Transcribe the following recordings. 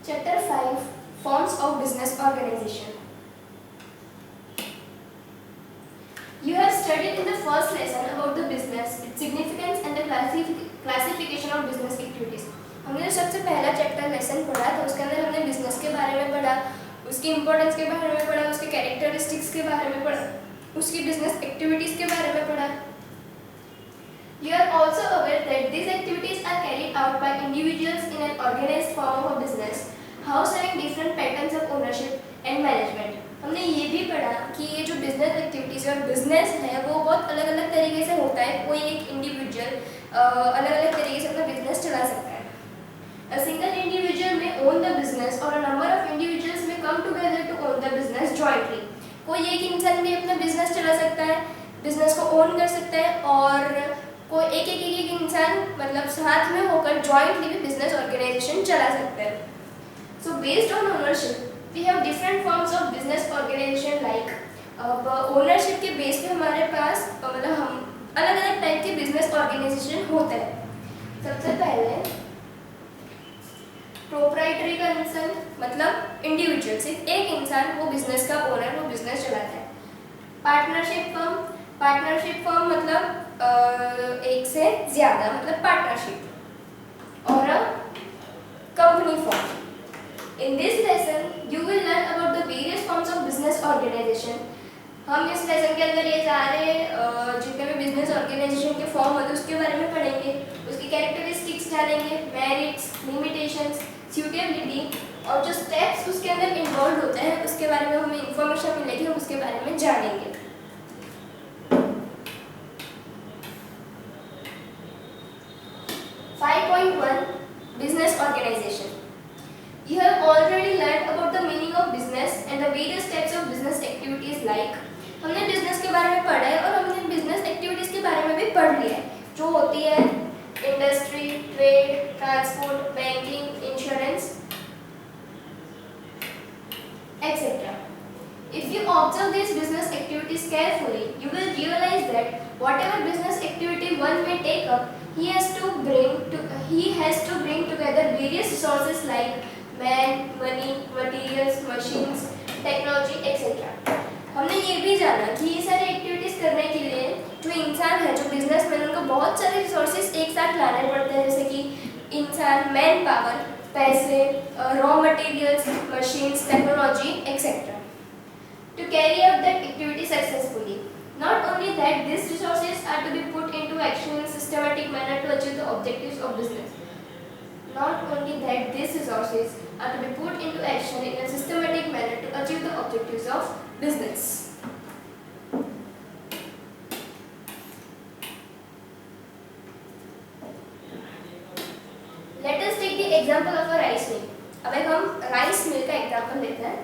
Chapter 5 Forms of Business Organization. You have studied in the first lesson about the business, its significance and the classification of business activities. हमने जो सबसे पहला chapter lesson पढ़ा था उसके अंदर हमने बिजनेस के बारे में पढ़ा, उसकी इंपॉर्टेंस के बारे में पढ़ा, उसके कैरेक्टरिस्टिक्स के बारे में पढ़ा, उसकी बिजनेस एक्टिविटीज के बारे में पढ़ा. You are also aware that these activities are carried out by individuals in an organized form of a business, house having different patterns of ownership and management. हमने ये भी पढ़ा कि ये जो बिजनेस एक्टिविटीज और बिजनेस है वो बहुत अलग अलग तरीके से होता है. कोई एक इंडिविजुअल अलग अलग तरीके से अपना बिजनेस चला सकता है. A single individual may own the business or a number of individuals may come together to own the business jointly. कोई एक इंसान भी अपना बिजनेस चला सकता है, बिजनेस को ओन कर सकता है, और कोई एक इंसान मतलब साथ में होकर जॉइंटली भी बिजनेस ऑर्गेनाइजेशन चला सकता है. So based on ownership, we have different forms of business organization like ownership के बेस पे हमारे पास मतलब हम अलग अलग टाइप के बिजनेस ऑर्गेनाइजेशन होते हैं. सबसे पहले प्रोप्राइटरी कंसर्न मतलब इंडिविजुअल, सिर्फ एक इंसान वो बिजनेस का ओनर, वो बिजनेस चलाता है. पार्टनरशिप फर्म मतलब एक से ज्यादा मतलब पार्टनरशिप, और company form. In this lesson, you will learn about the various forms of business organization. हम इस लेसन के अंदर ये सारे जितने भी बिजनेस ऑर्गेनाइजेशन के फॉर्म होते हैं उसके बारे में पढ़ेंगे, उसकी कैरेक्टरिस्टिक्स जानेंगे, मेरिट्स, लिमिटेशंस, सूटेबिलिटी, और जो स्टेप्स उसके अंदर इन्वॉल्व होते हैं उसके बारे में हमें इंफॉर्मेशन मिलेगी, हम उसके बारे में जानेंगे. 5.1 Business Organization. You have already learned about the meaning of business and the various types of business activities like. हमने बिजनेस के बारे में पढ़ा है और हमने बिजनेस एक्टिविटीज के बारे में भी पढ़ लिया है, जो होती है industry, trade, transport, banking, insurance etc. If you observe these business activities carefully, you will realize that whatever business activity one may take up, he has to bring together various resources like man, money, materials, machines, technology, etc. हमने ये भी जाना कि ये सारी activities करने के लिए जो इंसान है, जो बिजनेसमैन, उनको बहुत सारे रिसोर्सेज एक साथ लाने पड़ते हैं, जैसे कि इंसान, मैन पावर, पैसे, raw materials, machines, technology etc. to carry out that activity successfully. Not only that, these resources are to be put into action in a systematic manner to achieve the objectives of business. Not only that, these resources are to be put into action in a systematic manner to achieve the objectives of business. Let us take the example of a rice mill. अब एक हम rice mill का example लेते हैं.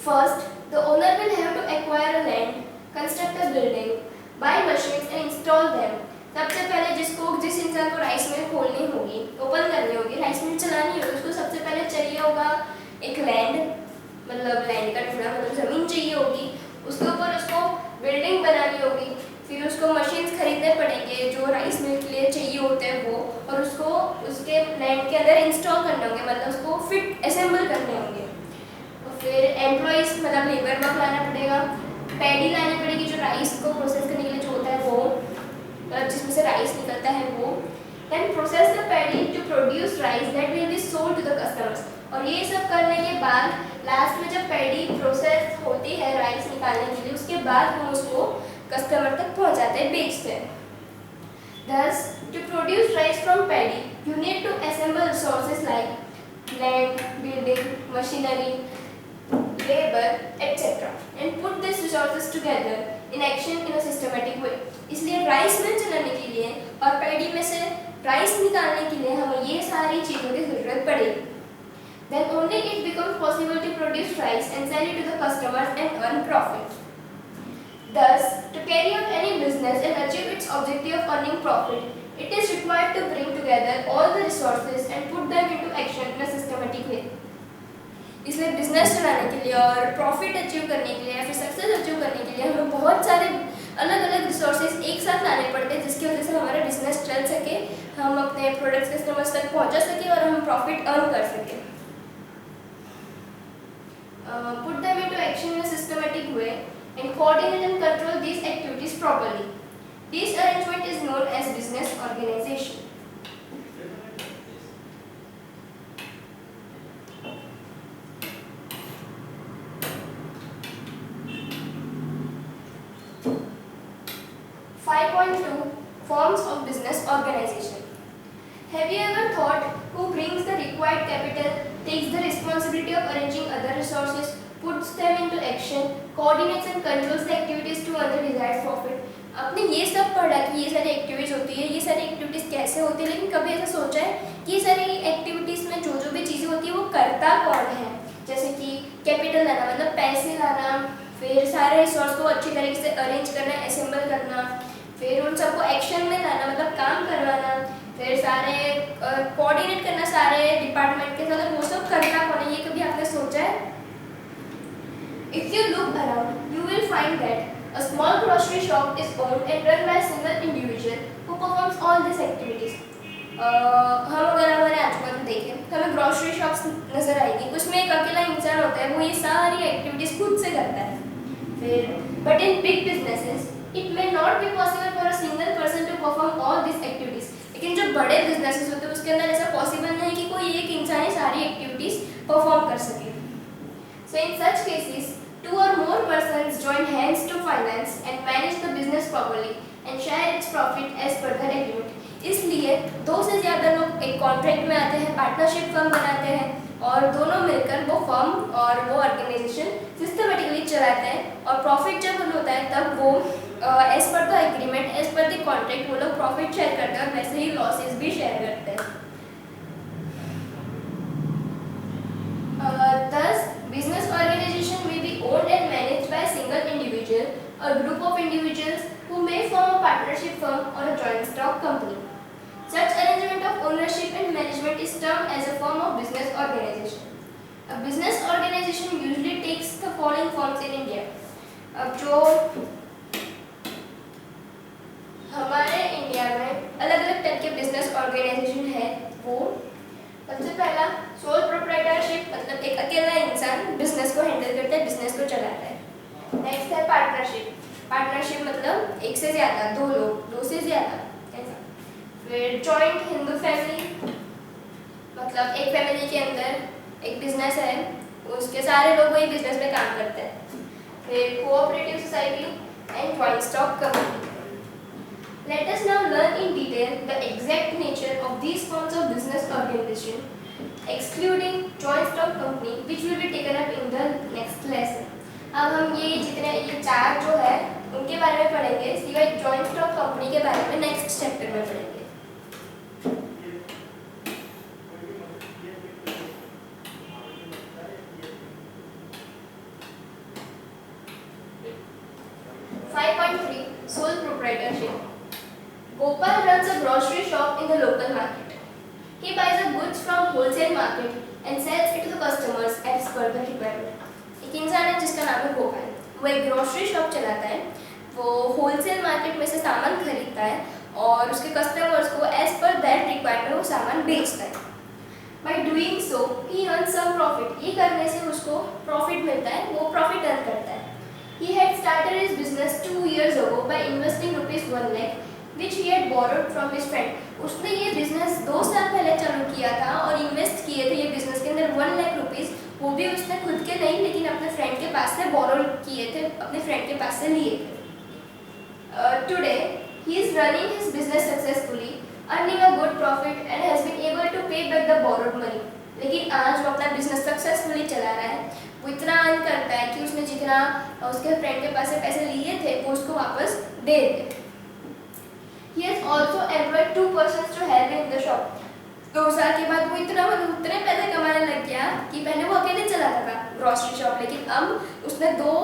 First, the owner will have to acquire a land, construct a building, buy machines and install them. सबसे पहले जिस इंसान को राइस मिल खोलनी होगी, ओपन करनी होगी, राइस मिल चलानी होगी, उसको सबसे पहले चाहिए होगा एक लैंड, मतलब लैंड का टुकड़ा, मतलब ज़मीन चाहिए होगी. उसके ऊपर उसको बिल्डिंग बनानी होगी, फिर उसको मशीन्स खरीदने पड़ेंगे जो राइस मिल के लिए चाहिए होते हैं वो, और उसको उसके लैंड के अंदर इंस्टॉल करने होंगे, मतलब उसको फिट असेंबल करने होंगे. फिर एम्प्लॉइज मतलब लेबर वर्क लाना पड़ेगा, पैडी लानी पड़ेगी जो राइस को प्रोसेस करने के लिए जो होता है वो, जिसमें से राइस निकलता है वो. Then process the paddy to produce rice that will be sold to the customers. और ये सब करने के बाद लास्ट में जब पैडी प्रोसेस होती है राइस निकालने के लिए, उसके बाद हम उसको कस्टमर तक पहुंचाते हैं, बेचते हैं. Thus, to produce rice from paddy, you need to assemble resources like land, building, machinery, labor, etc. and put these resources together in action in a systematic way. इसलिए राइस मिल चलाने के लिए और पैडी में से rice निकालने के लिए हमें ये सारी चीज़ों की ज़रूरत पड़ेगी. Then only it becomes possible to produce rice and sell it to the customers and earn profit. Thus, to carry out any business and achieve its objective of earning profit, it is required to bring together all the resources and put them into action in a systematic way. इसलिए business चलाने के लिए और profit achieve करने के लिए या फिर सक्सेस अचीव करने के लिए हमें बहुत सारे अलग अलग रिसोर्सेज एक साथ लाने पड़ते हैं, जिसकी वजह से हमारा बिजनेस चल सके, हम अपने प्रोडक्ट्स कस्टमर्स तक पहुंचा सके और हम प्रॉफिट अर्न कर सकें. put them into action in a systematic way, and coordinate and control these activities properly. This arrangement is known as business organization. Forms of business organization. Have you ever thought who brings the required capital, takes the responsibility of arranging other resources, puts them into action, coordinates and controls the activities to earn the desired profit? आपने ये सब पढ़ा कि ये सारी activities होती है, ये सारी एक्टिविटीज कैसे होती है, लेकिन कभी ऐसा सोचा है कि ये सारी एक्टिविटीज में जो जो भी चीज़ें होती है वो करता कौन है? जैसे कि कैपिटल लाना मतलब पैसे लाना, फिर सारे रिसोर्स को अच्छी तरीके से अरेंज करना, असेंबल करना, फिर उन सबको एक्शन में लाना मतलब काम करवाना, फिर सारे कोऑर्डिनेट करना सारे डिपार्टमेंट के साथ, वो सब करना कौन है? ये कभी आपने सोचा है? If you look around, you will find that a small grocery shop is owned and run by a single individual who performs all these activities. हम अगर हमारे आजू-बाजू देखें तो हमें ग्रोसरी शॉप्स नज़र आएगी, उसमें एक अकेला इंसान होता है, वो ये सारी एक्टिविटीज खुद से करता है। फिर but in big businesses it may not be possible for a single person to perform all these activities. लेकिन जो बड़े बिजनेसेस होते हैं उसके अंदर ऐसा पॉसिबल नहीं कि कोई एक इंसान ही सारी एक्टिविटीज परफॉर्म कर सके. So in such cases, two or more persons join hands to finance and manage the business properly and share its profit as per the agreement. इसलिए दो से ज़्यादा लोग एक कॉन्ट्रैक्ट में आते हैं, पार्टनरशिप फर्म बनाते हैं और दोनों मिलकर वो फर्म और वो ऑर्गेनाइजेशन सिस्टमेटिकली चलाते हैं और प्रॉफिट जब होता है तब वो as per the agreement, as per the contract वो लोग प्रॉफिट शेयर करते हैं और वैसे ही लॉसेस भी शेयर करते हैं. Thus, business organization may be owned and managed by a single individual, a group of individuals who may form a partnership firm or a joint stock company. Such arrangement of ownership and management is termed as a form of business organization. A business organization usually takes the following forms in India. अब जो हमारे India में अलग अलग type के business organisation है, वो सबसे पहला सोल प्रोप्राइटरशिप मतलब एक अकेला इंसान बिजनेस को हैंडल करता है, बिजनेस को चलाता है. नेक्स्ट है पार्टनरशिप. पार्टनरशिप मतलब एक से ज़्यादा, दो लोग, दो से ज़्यादा ऐसा. फिर जॉइंट हिंदू फैमिली मतलब एक फैमिली के अंदर एक बिजनेस है, उसके सारे लोग वही बिजनेस में काम करते हैं. फिर cooperative society and joint stock company. Let us now learn in detail the exact nature of these forms of business organization, excluding joint stock company, which will be taken up in the next lesson. अब हम ये चार जो है उनके बारे में पढ़ेंगे, सिवाय जॉइंट स्टॉक कंपनी के बारे में नेक्स्ट चैप्टर में पढ़ेंगे. Sole proprietorship. Gopal runs a grocery shop in the local market. He buys the goods from wholesale market and sells it to the customers as per the requirement. एक इंसान है जिसका नाम है गोपाल, वो एक ग्रोसरी शॉप चलाता है. वो होलसेल मार्केट में से सामान खरीदता है और उसके कस्टमर्स को एज पर दैट रिक्वायरमेंट वो सामान बेचता है. By doing so, he earns some profit. ये करने से उसको प्रॉफिट मिलता है, वो प्रॉफिट अर्न करता है. He had started his business 2 years ago by investing rupees 1 lakh, which he had borrowed from his friend. उसने ये बिजनेस 2 साल पहले चालू किया था और इन्वेस्ट किए थे ये बिजनेस के अंदर 1 लाख रुपीस. वो भी उसने खुद के नहीं लेकिन अपने फ्रेंड के पास से बोरो किए थे, अपने फ्रेंड के पास से लिए थे. Today, he is running his business successfully, earning a good profit and has been able to pay back the borrowed money. लेकिन आज वो अपना बिजनेस सक्सेसफुली चला रहा है. वो इतना अर्न करता है कि उसने जितना उसके फ्रेंड के पास से पैसे लिए थे वो उसको वापस दे दे. He has also employed 2 persons to help him in the shop. 2 साल के बाद वो उतने पैसे कमाने लग गया कि पहले वो अकेले चलाता था ग्रोसरी शॉप, लेकिन अब उसने 2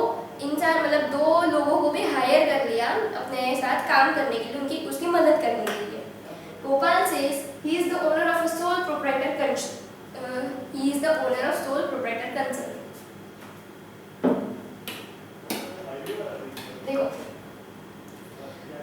इंसान मतलब 2 लोगों को भी हायर कर लिया अपने साथ काम करने के लिए, उसकी मदद करने के लिए. Gopal says he is the owner of a sole proprietor concern. देखो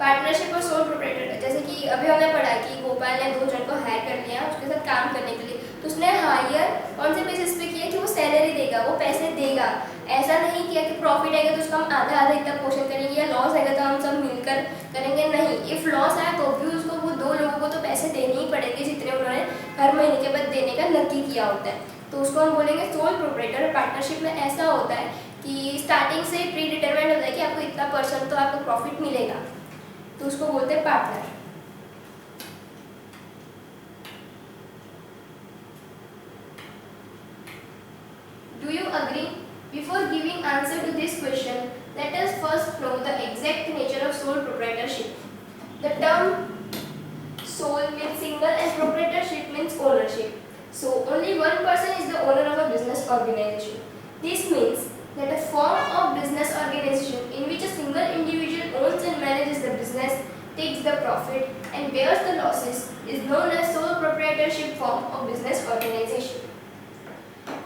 पार्टनरशिप और सोल प्रोप्राइटर, जैसे कि अभी हमने पढ़ा कि गोपाल ने 2 जन को हायर कर लिया उसके साथ काम करने के लिए. तो उसने हायर कौन से बेसिस पे किया कि वो सैलरी देगा, वो पैसे देगा मिलेगा। ऐसा नहीं किया कि प्रॉफिट आएगा तो उसका हम आधा आधा इतना पोर्शन करेंगे या लॉस आएगा तो हम सब मिलकर करेंगे, नहीं। इफ लॉस आया तो भी उसको वो दो लोगों को तो पैसे देने ही पड़ेंगे जितने उन्होंने हर महीने के बाद देने का नक्की किया होता है, तो उसको हम बोलेंगे सोल प्रोप्राइटर। पार्टनरशिप में ऐसा होता है कि स्टार्टिंग से प्री डिटरमाइंड होता है कि आपको इतना % तो आपको प्रॉफिट मिलेगा, तो उसको बोलते हैं partner. Do you agree? Before giving answer to this question, let us first know the exact nature of sole proprietorship. The term sole means single and proprietorship means ownership. So only one person is the owner of a business organization. This means that a form of business organization in which a single individual owns and manages the business, takes the profit and bears the losses is known as sole proprietorship form of business organization.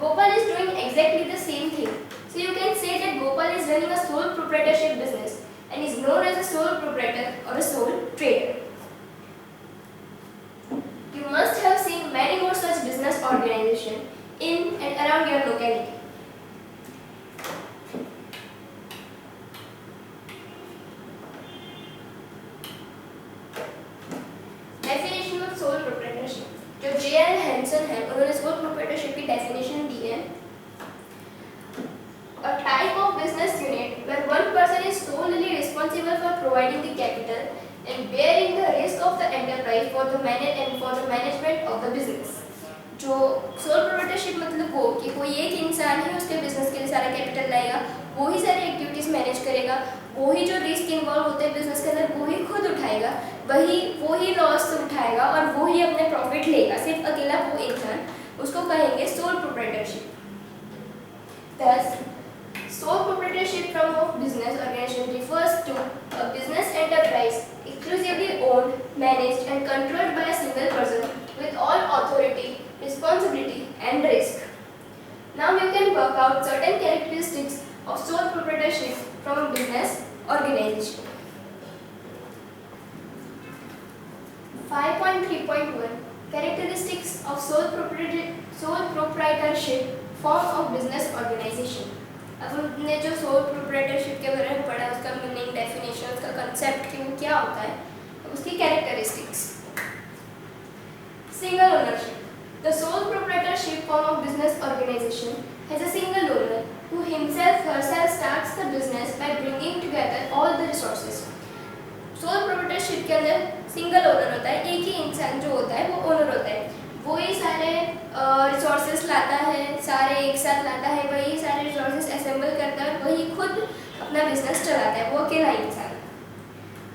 Gopal is doing exactly the same thing. So you can say that Gopal is running a sole proprietorship business and is known as a sole proprietor or a sole trader. You must have seen many more such business organizations in and around your locality. Definition of sole proprietorship. जो J.L. Hansen है उन्होंने sole proprietorship की definition दी है। A type of business unit where one person is solely responsible for providing the capital and bearing the risk of the enterprise for the management of the business. जो sole proprietorship मतलब वो कि कोई एक इंसान ही उसके business के लिए सारा कैपिटल लाएगा, वो ही सारी एक्टिविटीज मैनेज करेगा, वो ही जो रिस्क इन्वॉल्व होते हैं बिजनेस के अंदर वो ही खुद उठाएगा, वो ही लॉस उठाएगा और वो ही अपने प्रॉफिट लेगा, सिर्फ अकेला वो इंसान, उसको कहेंगे sole proprietorship. Thus, sole proprietorship form of business organization refers to a business enterprise exclusively owned, managed and controlled by a single person with all authority, responsibility and risk. Now you can work out certain characteristics of sole proprietorship from a business organization. 5.3.1 Characteristics of sole proprietorship form of business organization. अब हमने जो sole proprietorship के बारे में पढ़ा, उसका meaning, definition, उसका concept कि वो क्या होता है, उसकी characteristics. Single ownership. The sole proprietorship form of business organization has a single owner who herself starts the business by bringing together all the resources. Sole proprietorship के अंदर सिंगल ओनर होता है, एक ही इंसान जो होता है वो ओनर होता है, वही सारे रिसोर्सेस लाता है, सारे एक साथ लाता है, वही सारे रिसोर्सेस असेंबल करता है, वही खुद अपना बिजनेस चलाता है, वो अकेला इंसान।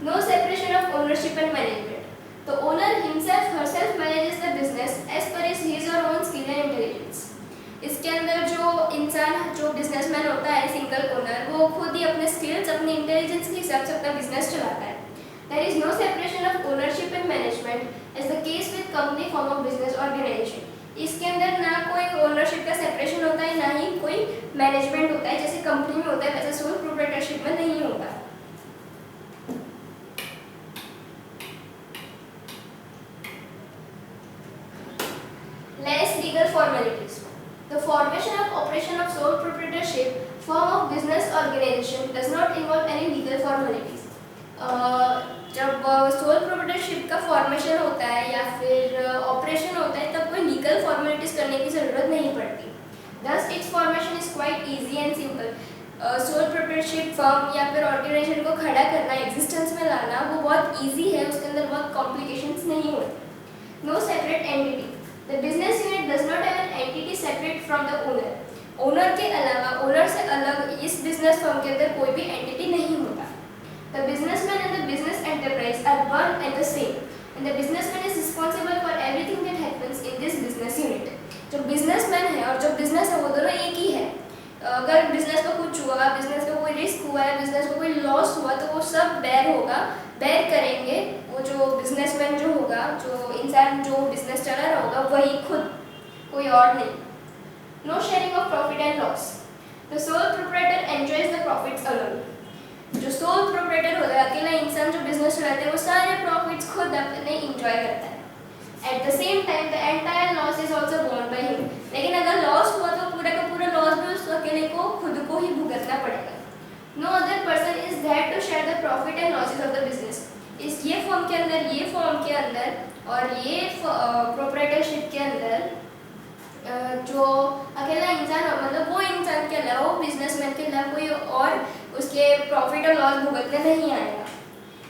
No separation of ownership and management. The owner himself herself manages the business as per his or own skill and intelligence. इसके अंदर जो इंसान, जो बिजनेसमैन होता है सिंगल ओनर, वो खुद ही अपने स्किल्स, अपने इंटेलिजेंस के हिसाब से अपना बिजनेस चलाता है. There is no separation of ownership and management as the case with company form of business organization. इसके अंदर ना कोई ओनरशिप का सेपरेशन होता है, ना ही कोई मैनेजमेंट होता है, जैसे कंपनी में होता है वैसे सोल प्रोप्राइटरशिप में नहीं होता. Less legal formalities. The formation of operation of sole proprietorship form of business organization does not involve any legal formalities. जब सोल प्रोप्राइटरशिप का फॉर्मेशन होता है या फिर ऑपरेशन होता है तब कोई लीगल फॉर्मेलिटीज करने की ज़रूरत नहीं पड़ती. Thus its formation is quite easy and simple. Sole proprietorship firm या फिर ऑर्गेनाइजेशन को खड़ा करना, एग्जिस्टेंस में लाना, वो बहुत इजी है, उसके अंदर बहुत कॉम्प्लिकेशंस नहीं होते. No separate entity. The business unit does not have an entity separate from the owner. Owner के अलावा, ओनर से अलग इस बिजनेस फर्म के अंदर कोई भी एंटिटी नहीं होता. The businessman and the business enterprise are one and the same, and the businessman is responsible for everything that happens in this business unit. जो businessman है और जो business है वो दोनों एक ही है. अगर business को कुछ हुआ, business को कोई रिस्क हुआ है, business को कोई लॉस हुआ, तो वो सब बेयर करेंगे वो जो businessman जो होगा, जो इंसान जो business चला रहा होगा, वही खुद, कोई और नहीं. No sharing of profit and loss. The sole proprietor enjoys the profits alone. जो सोल प्रोप्राइटर होता है, अकेला इंसान जो बिजनेस चलाता है, वो सारे प्रॉफिट्स खुद अपने इंजॉय करता है. At the same time the entire loss is also borne by him. लेकिन अगर लॉस हुआ तो पूरा का पूरा लॉस भी उस अकेले को had to share the profit and losses of the business. इस ये फर्म के अंदर, ये फर्म के अंदर और ये प्रोप्राइटरशिप के अंदर जो अकेला इंसान, मतलब वो इंसान के अलावा, वो बिजनेसमैन के अलावा कोई और उसके प्रॉफिट और लॉस भुगतने नहीं आएगा।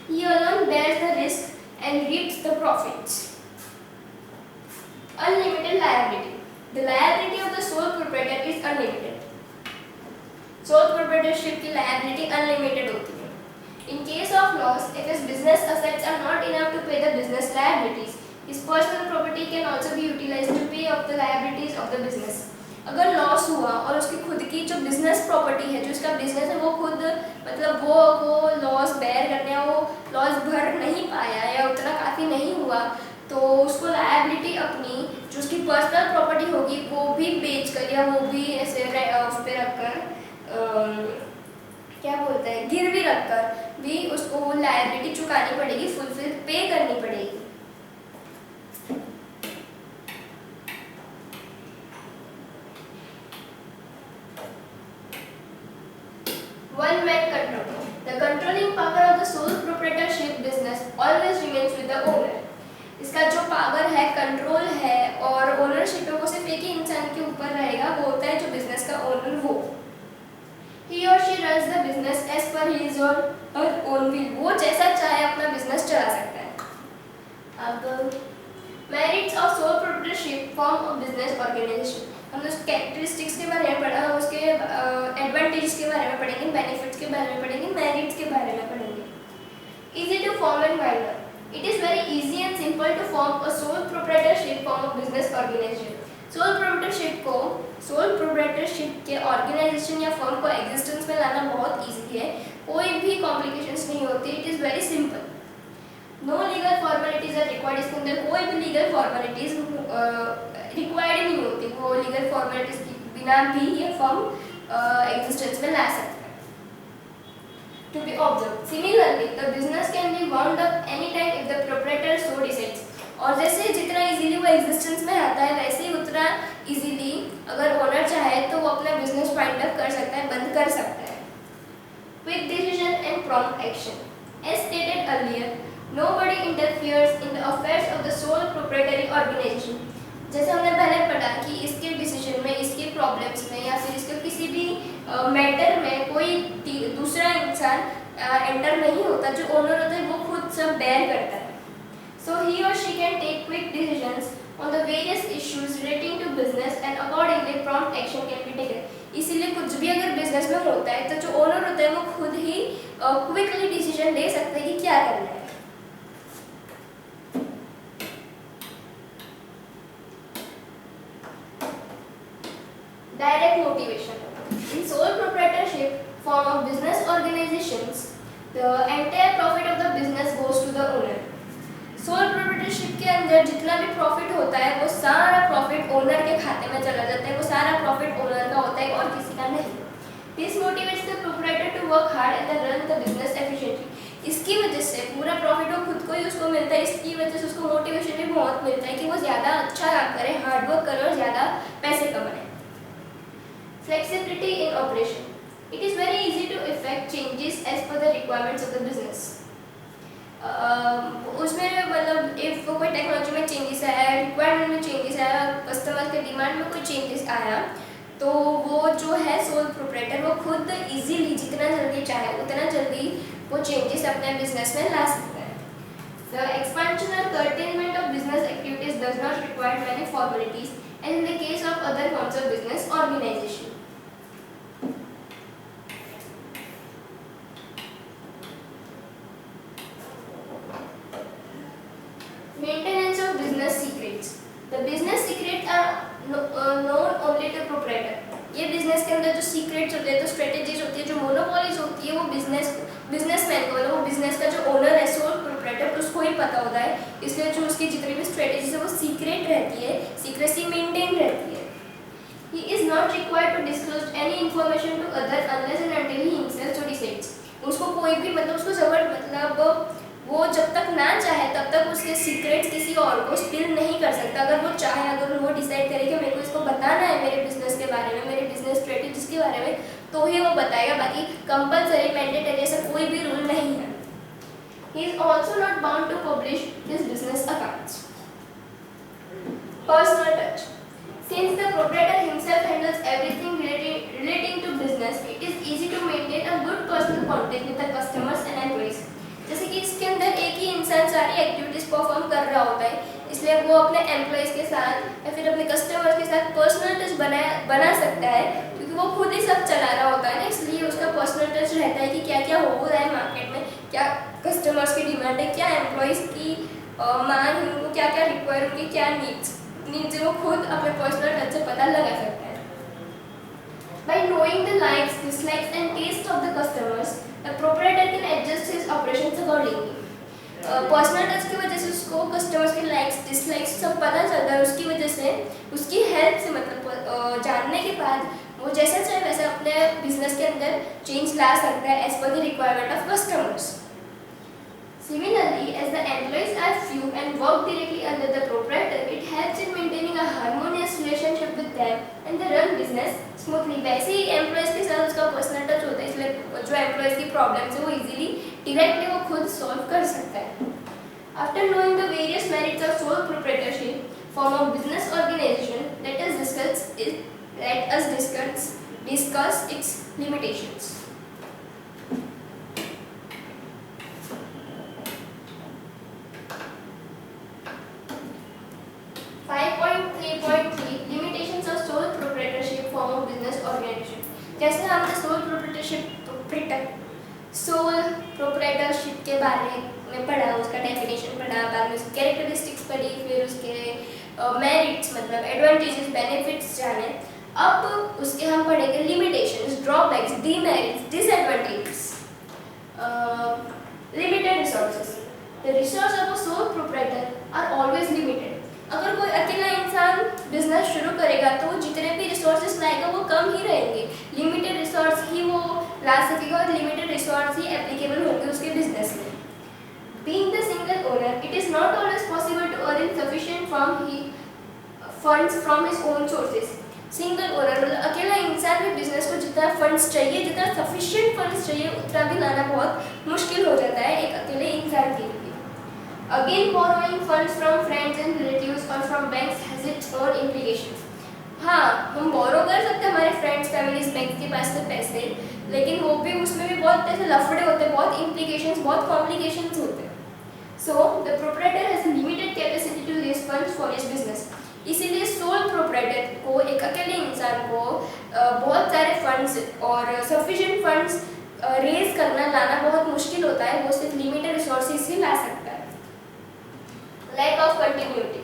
He alone bears the risk and reaps the profits. Unlimited liability. The liability of the sole proprietor is unlimited. Sole proprietorship की liability unlimited होती है. In case of loss, if his business assets are not enough to pay the business liabilities, his personal property can also be utilized to pay off the liabilities of the business. अगर loss हुआ और उसकी खुद की जो business property है, जो उसका बिजनेस है, वो खुद मतलब वो लॉस बेयर करने, वो लॉस भर नहीं पाया या उतना काफ़ी नहीं हुआ, तो उसको लायबिलिटी अपनी जो उसकी पर्सनल प्रॉपर्टी होगी वो भी बेच कर या वो भी ऐसे उस पर रख कर क्या बोलते हैं, गिरवी रख कर भी उसको वो लायबिलिटी चुकानी पड़ेगी, फुलफिल पे करनी पड़ेगी। One man control. The controlling power of the sole proprietorship business always remains with the owner. इसका जो पावर है, कंट्रोल है और ओनरशिप है, वो सिर्फ एक ही इंसान के ऊपर रहेगा, वो होता है जो बिजनेस का ओनर वो। He or she runs the business as per his or her own will. वो जैसा चाहे अपना बिजनेस चला सकता है। अब merits of sole proprietorship form of business organization. हम उसके कैरेक्टरिस्टिक्स के बारे में पढ़ा, उसके एडवांटेज के बारे में पढ़ेंगे, बेनिफिट्स के बारे में पढ़ेंगे, मेरिट्स के बारे में पढ़ेंगे। Easy to form and wind up. It is very easy and simple to form a sole proprietorship form of business organization. Sole proprietorship के ऑर्गेनाइजेशन या फर्म को एग्जिस्टेंस में लाना बहुत इजी है, कोई भी कॉम्प्लिकेशंस नहीं होती, it is very simple. No legal formalities are required, इसके अंदर कोई भी लीगल फॉर्मेलिटीज रिक्वायर्ड नहीं होती, वो लीगल फॉर्मेलिटीज के बिना भी ये फर्म एग्जिस्टेंस में ला सकता है। To be observed. Similarly, the business can be wound up anytime if the proprietor so decides. और जैसे जितना इजीली वो एग्जिस्टेंस में आता है, वैसे ही उतना इजीली अगर ओनर चाहे तो वो अपना बिजनेस वाइंड अप कर सकता है, बंद कर सकता है। Quick decision and prompt action. As stated earlier, nobody interferes in the affairs of the sole proprietary organization. जैसे हमने पहले पढ़ा कि इसके डिसीजन में, इसके प्रॉब्लम्स में या फिर इसके किसी भी मैटर में कोई दूसरा इंसान एंटर नहीं होता, जो ओनर होता है वो खुद सब बेयर करता है। So he or she can take quick decisions on the various issues relating to business and accordingly prompt action can be taken. इसीलिए कुछ भी अगर बिजनेस में होता है तो जो ओनर होता है वो खुद ही क्विकली डिसीजन ले सकता है कि क्या करना है। Direct motivation. In sole proprietorship form of business organizations, the entire profit of the business goes to the owner. Sole proprietorship के अंदर जितना भी प्रॉफिट होता है वो सारा प्रॉफिट ओनर के खाते में चला जाता है, वो सारा प्रॉफिट ओनर का होता है और किसी का नहीं। This motivates the proprietor to work hard and run the business efficiently. इसकी वजह से पूरा प्रॉफिट वो खुद को ही उसको मिलता है, इसकी वजह से उसको मोटिवेशन भी बहुत मिलता है कि वो ज़्यादा अच्छा काम करे, हार्ड वर्क करे और ज़्यादा पैसे कमाए। Flexibility in operation. It is very easy to effect changes as per the requirements of the business. उसमें मतलब इफ कोई टेक्नोलॉजी में चेंजेस आया, रिक्वायरमेंट में चेंजेस आया, कस्टमर के डिमांड में कोई चेंजेस आया, तो वो जो है सोल प्रोप्राइटर वो खुद इजीली जितना जल्दी चाहे उतना जल्दी वो चेंजेस अपने बिजनेस में ला सकता है। The expansion or curtailment of business activities does not require many formalities as in the case of other forms of business organization. Maintenance of business secrets. The business secrets are known only to proprietor. ये business के अंदर जो secrets होते हैं, तो strategies होती है, जो मोनोपोलीज होती है, वो बिजनेसमैन को, मतलब वो बिजनेस का जो ओनर है सोल प्रोप्राइटर उसको ही पता होता है, इसलिए जो उसकी जितनी भी स्ट्रेटेजीज है वो सीक्रेट रहती है, सीक्रेसी मेंटेन रहती है। He is not required to disclose any information to other unless and until he himself so decides. उसको कोई भी मतलब उसको मतलब वो जब तक ना चाहे तब तक उसके सीक्रेट्स किसी और को स्पिल नहीं कर सकता। अगर वो चाहे, अगर वो डिसाइड करे कि मेरे को इसको बताना है मेरे बिजनेस के बारे में, मेरे बिजनेस स्ट्रेटेजीज के बारे में, तो ही वो बताएगा, बाकी कंपल्सरी मैंडेटरी ऐसा कोई भी रूल नहीं है। He is also not bound to publish his business accounts. Personal touch. Since the proprietor himself handles everything relating to business, it is easy to maintain a good personal contact with the customers and employees. जैसे कि इसके अंदर एक ही इंसान सारी activities perform कर रहा होता है, इसलिए वो अपने एम्प्लॉयज़ के साथ या फिर अपने कस्टमर्स के साथ पर्सनल टच बना सकता है, क्योंकि वो खुद ही सब चला रहा होता है ना, इसलिए उसका पर्सनल टच रहता है कि क्या क्या हो रहा है मार्केट में, क्या कस्टमर्स की डिमांड है, क्या एम्प्लॉयज़ की मांग है, उनको क्या क्या रिक्वायर, उनकी क्या नीड्स है, वो खुद अपने पर्सनल टच से पता लगा सकता है। By knowing the likes, dislikes and taste of the customers, the proprietor can adjust his operations accordingly. Personal touch की वजह से उसको कस्टमर्स के लाइक्स डिसलाइक्स सब पता चलता है, उसकी वजह से उसकी हेल्प से मतलब जानने के बाद वो जैसा चाहे वैसे अपने बिजनेस के अंदर चेंज ला सकता है as per the requirement of customers. Similarly, as the employees are few and work directly under the proprietor, it helps in maintaining a harmonious relationship with them and they run business smoothly. वैसे ही employees के साथ उसका personal touch होता है, इसलिए जो employees की problems है वो इजीली डायरेक्टली वो खुद सॉल्व कर सकता है। After knowing the various merits of sole proprietorship, form of business organization, let us discuss its limitations. 5.3.3 Limitations of sole proprietorship form of business organization. जैसे हमने सोल प्रोप्राइटरशिप के बारे में पढ़ा, उसका डेफिनेशन पढ़ा, बाद में उसकी कैरेक्टरिस्टिक्स पढ़ी, फिर उसके मेरिट्स मतलब एडवांटेजेस बेनिफिट्स जाने। अब उसके हम पढ़ेंगे limitations, drawbacks, demerits, disadvantages. Limited resources. The resource of a sole proprietor are always limited. अगर कोई अकेला इंसान बिजनेस शुरू करेगा तो जितने भी रिसोर्सेज लाएगा वो कम ही रहेंगे, लिमिटेड रिसोर्स ही वो ला सकेगा और लिमिटेड रिसोर्स ही एप्लीकेबल होंगे उसके बिजनेस में। Being the single owner, it is not always possible to earn sufficient funds from his own sources. Single owner मतलब अकेला इंसान भी बिजनेस को जितना फंड्स चाहिए, जितना सफिशिएंट फंड्स चाहिए उतना भी लाना बहुत मुश्किल हो जाता है एक अकेले इंसान के लिए। Again, borrowing funds from friends and relatives or from banks has its own implications. हाँ, हम बोरो कर सकते हैं हमारे फ्रेंड्स, फैमिलीज, बैंक के पास से पैसे, लेकिन वो भी उसमें भी बहुत ऐसे लफड़े होते हैं, बहुत इम्प्लीकेशंस, बहुत कॉम्प्लिकेशंस होते हैं। So, the proprietor has a limited capacity to raise funds for his business. इसीलिए सोल प्रोप्राइटर को, एक अकेले इंसान को बहुत सारे फंड्स और सफिशिएंट फंड्स रेज करना, लाना बहुत मुश्किल होता है, वो सिर्फ लिमिटेड रिसोर्सेज ही ला सकता है। Lack of continuity.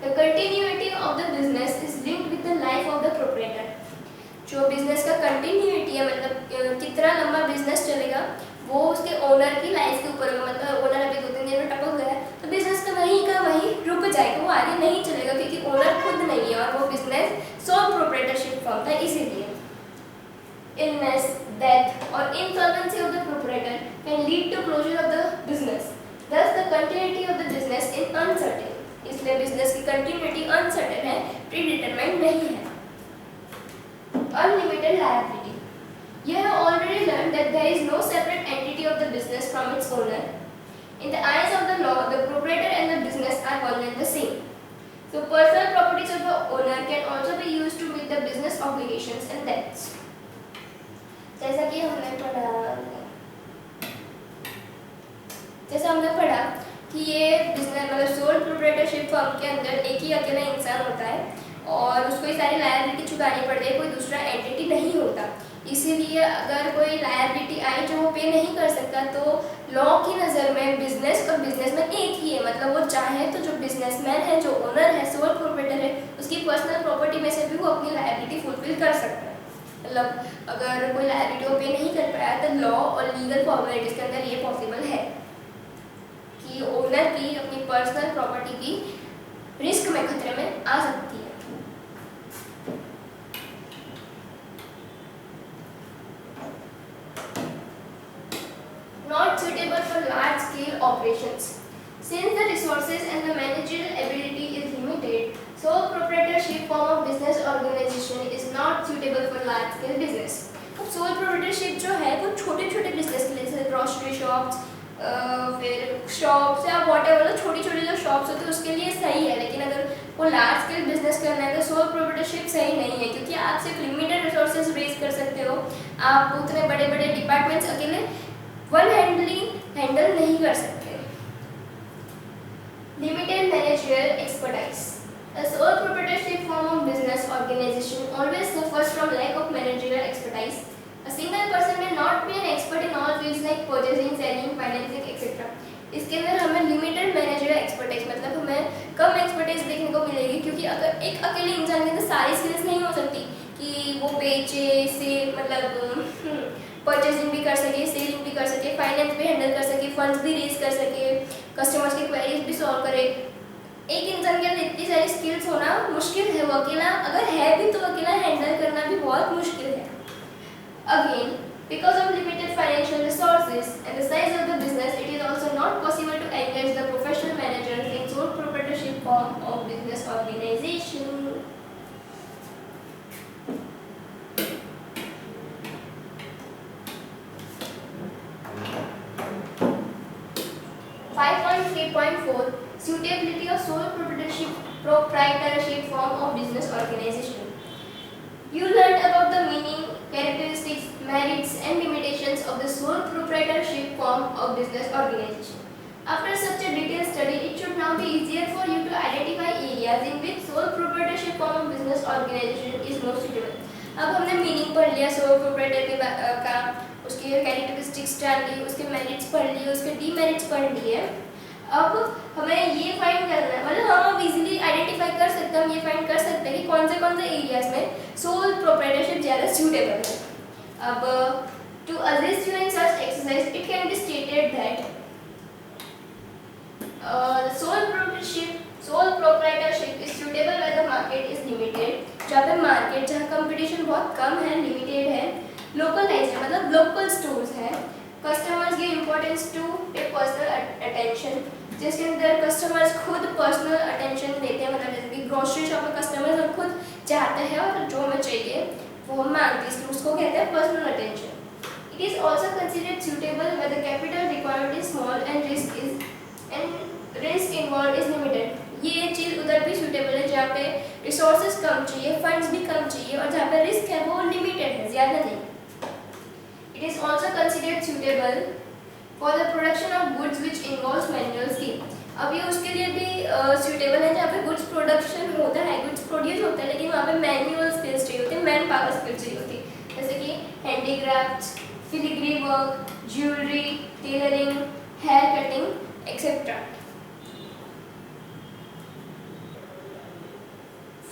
The continuity of the business is linked with the life of the proprietor. जो बिजनेस का कंटिन्यूटी है मतलब कितना लंबा बिजनेस चलेगा वो उसके ओनर की लाइफ के ऊपर होगा। मतलब ओनर अभी 2-3 दिन में टपक गया तो बिजनेस का वहीं रुक जाएगा, वो आगे नहीं चलेगा क्योंकि ओनर खुद नहीं है और वो बिजनेस सोल प्रोप्राइटरशिप फॉर्म था। इसीलिए illness, death or insolvency of the proprietor can lead to closure of the business. Thus the continuity of the business is uncertain. इसलिए बिजनेस की कंटिन्यूटी अनसर्टेन है, प्रीडिटरमाइंड नहीं है। Unlimited liability. You have already learned that there is no separate entity of the business from its owner. In the eyes of the law, the proprietor and the business are one and the same. So personal properties of the owner can also be used to meet the business obligations and debts. जैसा हमने पढ़ा कि ये business मतलब sole proprietorship firm के अंदर एक ही अकेला इंसान होता है और उसको ये सारी लायबिलिटी चुकानी पड़ती है, कोई दूसरा एंटिटी नहीं होता। इसीलिए अगर कोई लायबिलिटी आई जो वो पे नहीं कर सकता तो लॉ की नज़र में बिजनेस और बिजनेसमैन एक ही है। मतलब वो चाहे तो जो बिजनेसमैन है, जो ओनर है, सोल प्रोप्राइटर है, उसकी पर्सनल प्रॉपर्टी में से भी वो अपनी लायबिलिटी फुलफिल कर सकता है। मतलब अगर कोई लायबिलिटी वो पे नहीं कर पाया तो लॉ और लीगल फॉर्मेलिटीज के अंदर ये पॉसिबल है कि ओनर की अपनी पर्सनल प्रॉपर्टी की रिस्क में, खतरे में आ सकती है। Not suitable for large scale operations. Since the resources and the managerial ability is limited, sole proprietorship form of business organization is not suitable for large scale business. तो sole proprietorship जो है वो छोटे छोटे बिजनेस के लिए, जैसे grocery shops, फिर शॉप्स या वॉटेवर, छोटी छोटी जो शॉप्स होती है उसके लिए सही है। लेकिन अगर वो लार्ज स्केल बिजनेस करना है तो सोल प्रोप्राइटरशिप सही नहीं है, क्योंकि आप सिर्फ लिमिटेड रिसोर्सेज रेज कर सकते हो। आप उतने बड़े बड़े डिपार्टमेंट्स अकेले वन हैंडल नहीं कर सकते। Limited managerial expertise. A sole proprietorship form of business organization always suffers from lack of managerial expertise. A single person may not be an expert in all fields like purchasing, selling, financing, etc. इसके अंदर हमें limited managerial expertise मतलब हमें कम expertise देखने को मिलेगी, क्योंकि अगर एक अकेले इंसान के अंदर सारी स्किल्स नहीं हो सकती कि वो बेचे से मतलब परचेजिंग भी कर सके, सेलिंग भी कर सके, फाइनेंस भी हैंडल कर सके, फंड्स भी रेज कर सके, कस्टमर्स की क्वेरीज भी सॉल्व करे। एक इंसान के अंदर इतनी सारी स्किल्स होना मुश्किल है, वो अकेला अगर है भी तो अकेला हैंडल करना भी बहुत मुश्किल है। Again, because of limited financial resources and the size of the business, it is also not possible to engage the professional managers in sole proprietorship form of business organization. Suitability of sole proprietorship form of business organization. You learned about the meaning, characteristics, merits and limitations of the sole proprietorship form of business organization. After such a detailed study, it should now be easier for you to identify areas in which sole proprietorship form of business organization is most suitable. अब हमने meaning पढ़ लिया sole proprietor का, उसकी characteristics जान ली, उसके merits पढ़ लिए, उसके डीमेरिट्स पढ़ लिए। अब हमें ये फाइंड करना है, मतलब हम इजीली आइडेंटिफाई कर सकते हैं, हम ये फाइंड कर सकते हैं कि कौन से एरियाज में सोल प्रोप्राइटरशिप ज़्यादा सूटेबल है। अब to assist you in such exercise it can be stated that sole proprietorship is suitable when the market is limited, जहाँ पे मार्केट, जहाँ कंपटीशन बहुत कम है, लिमिटेड है, लोकलाइज है मतलब लोकल स्टोर्स है, customers give importance to take personal attention, जिसके अंदर कस्टमर्स खुद पर्सनल अटेंशन देते हैं, मतलब जैसे कि ग्रोसरी शॉप में कस्टमर्स हम खुद जाते हैं और जो हमें चाहिए वो हम मांगते हैं, उसको कहते हैं personal attention. It is also considered suitable when the capital requirement is small and risk involve is limited. ये चीज़ उधर भी सूटेबल है जहाँ पे रिसोर्सेज कम चाहिए, फंड्स भी कम चाहिए और जहाँ पे रिस्क है वो लिमिटेड है, ज़्यादा नहीं। It is also considered suitable for the production of goods which involves manual skill. अब ये उसके लिए भी suitable है जहाँ पे goods production होता है, goods produce होता है, लेकिन वहाँ पे manual skills चाहिए होती है, मैन पावर skills चाहिए होती है, जैसे कि handicrafts, filigree work, jewelry, tailoring, hair cutting, etc.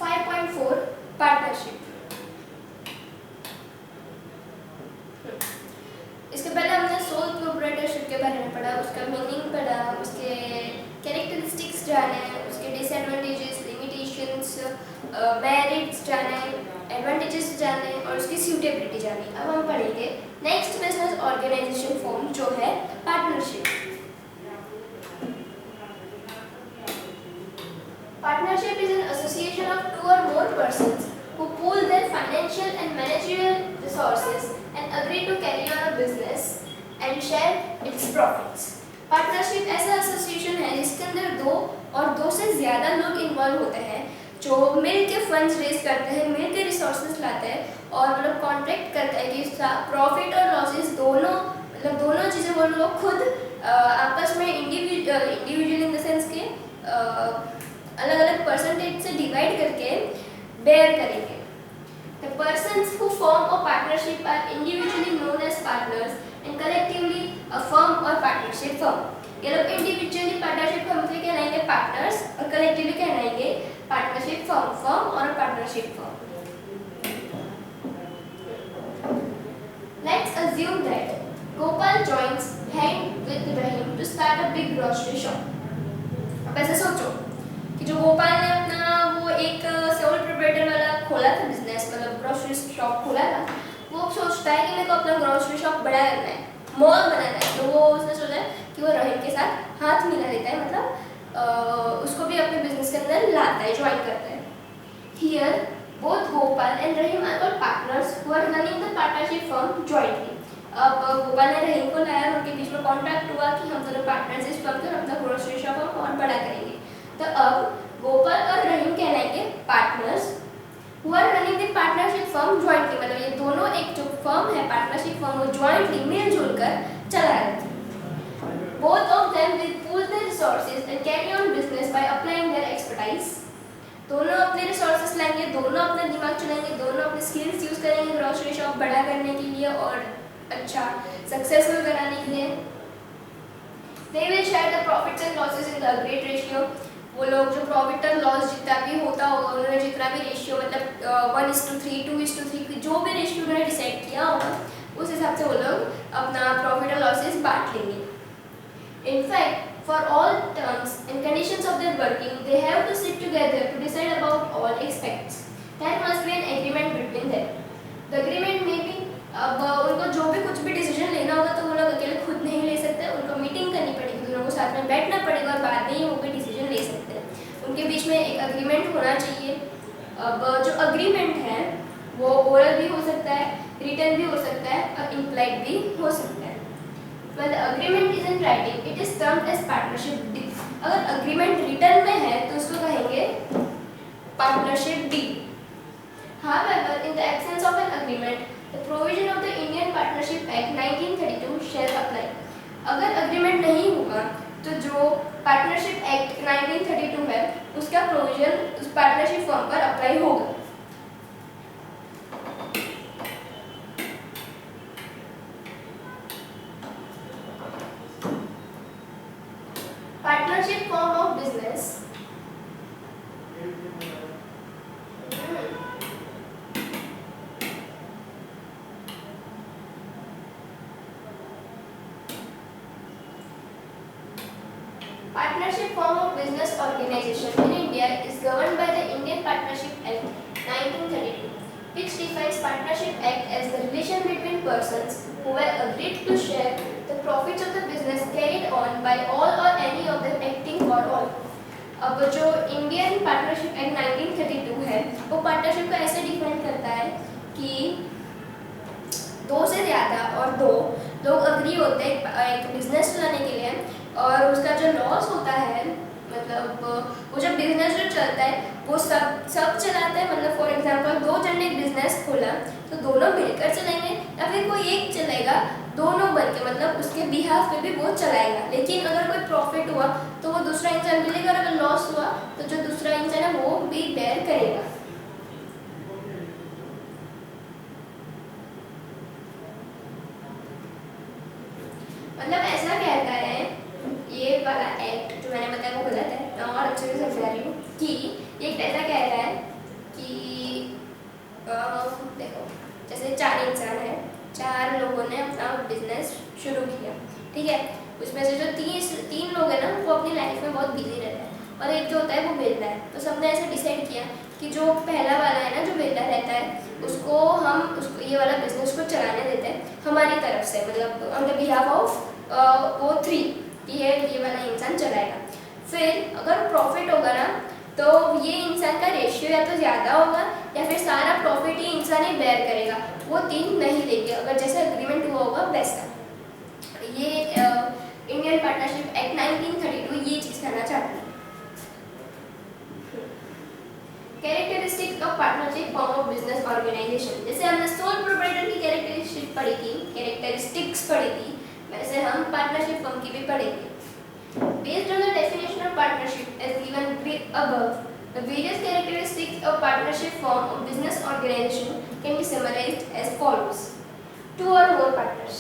5.4 partnership. इसके पहले हमने सोल प्रोप्राइटरशिप के बारे में पढ़ा, उसका मीनिंग पढ़ा, उसके कैरेक्टरिस्टिक्स जाने, उसके डिसएडवांटेजेस, लिमिटेशंस, मेरिट्स जाने, एडवांटेजेस जाने और उसकी सूटेबिलिटी जानी। अब हम पढ़ेंगे नेक्स्ट बिजनेस ऑर्गेनाइजेशन फॉर्म जो है partnership. Partnership is an association of 2 or more persons who pool their financial and managerial resources and agree to carry on a business and share its profits. Partnership ऐसा association है जिसके अंदर 2 और 2 से ज़्यादा लोग इन्वॉल्व होते हैं, जो मिल के फंड्स रेज करते हैं, मिल के रिसोर्सेज लाते हैं और मतलब कॉन्ट्रैक्ट करते हैं कि प्रॉफिट और लॉसेस दोनों मतलब दोनों चीज़ें वो लोग खुद आपस में इंडिविजुअल इन द सेंस के अलग अलग परसेंटेज से डिवाइड करके बेयर करेंगे। The persons who form a partnership are individually known as partners and collectively a firm or partnership firm. ये लोग individually partnership firm के कहलाएंगे partners और collectively कहलाएंगे partnership firm और partnership firm. Let's assume that Gopal joins hand with Rahim to start a big grocery shop. अब ऐसे सोचो कि जो गोपाल ने अपना वो एक सोल प्रोप्राइटर वाला खोला था बिजनेस, मतलब ग्रोसरी शॉप खोला था, वो सोचता है कि मेरे को अपना ग्रोसरी शॉप बड़ा करना है, मॉल बनाना है, तो वो उसने सोचा है कि वो रहीम के साथ हाथ मिला लेता है, मतलब उसको भी अपने बिजनेस के अंदर लाता है, ज्वाइन करता है। Here both Gopal and Rahim are called partners who are running the partnership firm jointly. अब गोपाल ने रहीम को लाया और उनके बीच में कॉन्ट्रैक्ट हुआ कि हम दोनों पार्टनर्स इस फर्म कर अपना ग्रोसरी शॉप हम और बड़ा करेंगे। तो अब गोपाल और रहीम कहलाएंगे partners who are running the partnership firm jointly, मतलब ये दोनों एक जो फर्म है पार्टनरशिप फर्म वो jointly मिलजुल कर चला रहे थे। Both of them will pool their resources and carry on business by applying their expertise. दोनों अपने रिसोर्सेस लाएंगे, दोनों अपना दिमाग चलाएंगे, दोनों अपने स्किल्स यूज करेंगे ग्रोसरी शॉप बड़ा करने के लिए और अच्छा सक्सेसफुल कराने के लिए। They will share the profits and losses in the agreed ratio. वो लोग जो प्रॉफिट और लॉस जितना भी होता होगा उन्होंने जितना भी रेशियो मतलब 1:3 2:3 जो भी रेशियो उन्होंने डिसाइड किया होगा उस हिसाब से वो लोग अपना प्रॉफिट और लॉसेस बांट लेंगे। In fact for all terms and conditions of their working, they have to sit together to decide about all aspects. There must be an agreement between them. The agreement may be अब उनको जो भी कुछ भी decision लेना होगा तो वो लोग अकेले खुद नहीं ले सकते, उनको मीटिंग करनी पड़ेगी, दोनों को साथ में बैठना पड़ेगा और बाद में ही वो कोई डिसीजन ले सकते हैं। उनके बीच में एक अग्रीमेंट होना चाहिए। अब जो अग्रीमेंट है वो ओरल भी हो सकता है, रिटन भी हो सकता है और इम्प्लाइड भी हो सकता है। When the agreement is in writing, it is termed as partnership deed. अगर agreement written में है तो उसको कहेंगे partnership deed. However, in the absence of an agreement, the provision of the Indian Partnership Act 1932 shall apply. अगर agreement नहीं होगा तो जो Partnership Act 1932 है उसका provision उस partnership firm पर apply होगा। Partnership form of business. Partnership form of business organization in India is governed by the Indian Partnership Act 1932, which defines Partnership Act as the relation between persons who have agreed to share the profits of the business carried on by all or any of them acting for all. अब जो Indian partnership act 1932 है वो partnership को ऐसे define करता है कि दो से ज़्यादा और दो लोग अग्री होते हैं एक बिजनेस चलाने के लिए और उसका जो लॉस होता है मतलब वो जो बिजनेस जो चलता है वो सब चलाते हैं। मतलब फॉर एग्जांपल दो जन ने एक बिजनेस खोला तो दोनों मिलकर चलेंगे या फिर कोई एक चलेगा दोनों बन के मतलब उसके बिहाफ पे भी वो चलाएगा। लेकिन अगर कोई प्रॉफिट हुआ तो वो दूसरा इंसान मिलेगा और अगर लॉस हुआ तो जो दूसरा इंसान है वो भी बेयर करेगा। मतलब ऐसा कहता है ये वाला एक्ट जो मैंने बताया वो गलत है, मैं और अच्छे से समझा रही हूँ कि ये ऐसा कह रहा है कि देखो जैसे 4 इंसान है, 4 लोगों ने अपना बिजनेस शुरू किया, ठीक है। उसमें से जो 3 लोग हैं ना वो अपनी लाइफ में बहुत बिजी रहते हैं और एक जो होता है वो वेला है। तो सबने ऐसे डिसाइड किया कि जो पहला वाला है ना जो वेला रहता है उसको हम उसको ये वाला बिजनेस को चलाने देते हैं हमारी तरफ से, मतलब ऑन द बिहाफ ऑफ वो 3 ये वाला इंसान चलाएगा। फिर अगर प्रॉफिट होगा ना तो ये इंसान का रेशियो या तो ज़्यादा होगा या फिर सारा प्रॉफिट ही इंसान ही बेयर करेगा, वो 3 नहीं लेंगे अगर जैसे एग्रीमेंट हुआ होगा वैसा। ये इंडियन पार्टनरशिप एक्ट 1932 ये चीज़ कहना चाहता है। Characteristics of partnership form of business organisation, जैसे हमने सोल प्रोप्राइटर की कैरेक्टरिस्टिक्स पढ़ी थी वैसे हम पार्टनरशिप फर्म की भी पढ़ेंगे। Based on the definition of partnership as given above, the various characteristics of partnership form of business organization can be summarized as follows. 2 or more partners.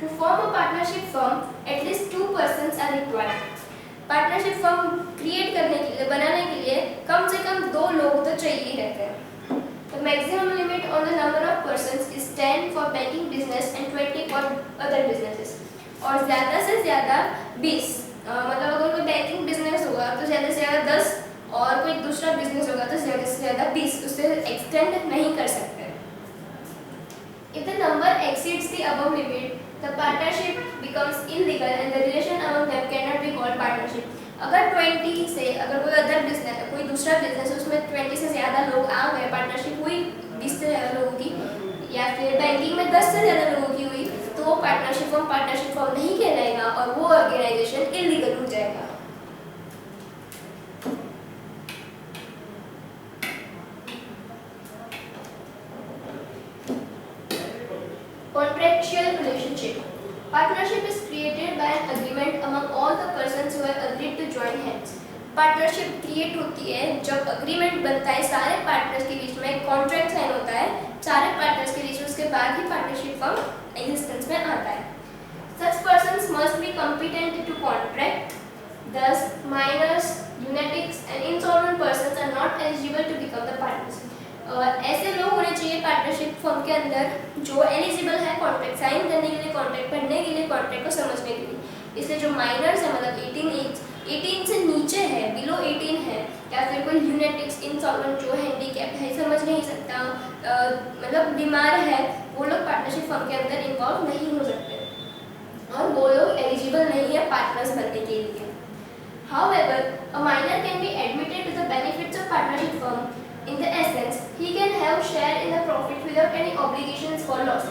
To form a partnership firm, at least 2 persons are required. Partnership firm create करने के लिए बनाने के लिए कम से कम 2 लोग तो चाहिए ही रहते हैं। The maximum limit on the number of persons is 10 for banking business and 20 for other businesses. और ज़्यादा से ज़्यादा 20, मतलब अगर कोई बैंकिंग बिजनेस होगा तो ज़्यादा से ज़्यादा 10 और कोई दूसरा बिजनेस होगा तो ज़्यादा से ज़्यादा 20, उससे एक्सटेंड नहीं कर सकते। If the number exceeds the above limit, the partnership becomes illegal and the relation among them cannot be called partnership. अगर 20 से अगर कोई अदर बिजनेस कोई दूसरा बिजनेस उसमें 20 से ज़्यादा लोग आ गए, पार्टनरशिप हुई 20 से ज़्यादा लोगों की, अगर 10 से ज़्यादा लोगों की हुई तो वो पार्टनरशिप फॉर्म नहीं कहलाएगा और वो ऑर्गेनाइजेशन इलीगल हो जाएगा। Contractual relationship. Partnership is created by an agreement among all the persons who have agreed to join hands. Partnership create होती है जब अग्रीमेंट बनता है सारे पार्टनर्स के बीच में, कॉन्ट्रैक्ट साइन होता है सारे पार्टनर्स के बीच में, उसके बाद ही पार्टनरशिप फॉर्म एग्जिस्टेंस में आता है। Such persons must be competent to contract. Thus, minors, lunatics and insolvent persons are not eligible to become the partners. ऐसे लोग होने चाहिए पार्टनरशिप फर्म के अंदर जो एलिजिबल है कॉन्ट्रैक्ट साइन करने के लिए, कॉन्ट्रैक्ट पढ़ने के लिए, कॉन्ट्रैक्ट को समझने के लिए। इसलिए जो माइनर्स है मतलब 18 से नीचे है, बिलो 18 है, या फिर कोई ल्यूनेटिक्स, इंसॉल्वेंट जो हैंडीकैप है, समझ नहीं सकता, मतलब बीमार है, वो लोग पार्टनरशिप फर्म के अंदर इन्वॉल्व नहीं हो सकते और वो लोग एलिजिबल नहीं है पार्टनर्स बनने के लिए। However, a minor can be admitted to the benefits of partnership firm. In the essence, he can have share in the profit without any obligations for loss.